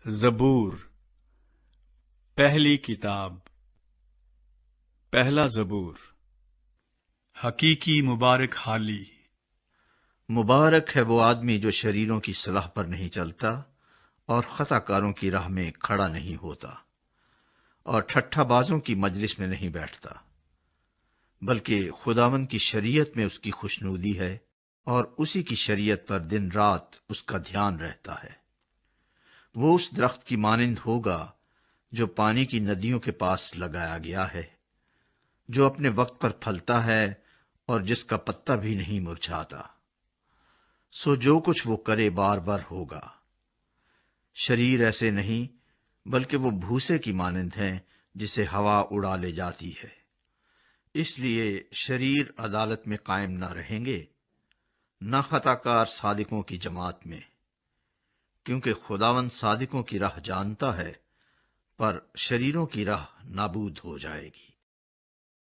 زبور پہلی کتاب پہلا زبور حقیقی مبارک حالی مبارک ہے وہ آدمی جو شریروں کی صلاح پر نہیں چلتا اور خطا کاروں کی راہ میں کھڑا نہیں ہوتا اور ٹھٹھا بازوں کی مجلس میں نہیں بیٹھتا، بلکہ خداوند کی شریعت میں اس کی خوشنودی ہے اور اسی کی شریعت پر دن رات اس کا دھیان رہتا ہے۔ وہ اس درخت کی مانند ہوگا جو پانی کی ندیوں کے پاس لگایا گیا ہے، جو اپنے وقت پر پھلتا ہے اور جس کا پتا بھی نہیں مرجھاتا۔ سو جو کچھ وہ کرے بار بار ہوگا۔ شریر ایسے نہیں، بلکہ وہ بھوسے کی مانند ہیں جسے ہوا اڑا لے جاتی ہے۔ اس لیے شریر عدالت میں قائم نہ رہیں گے، نہ خطا کار صادقوں کی جماعت میں، کیونکہ خداوند صادقوں کی راہ جانتا ہے، پر شریروں کی راہ نابود ہو جائے گی۔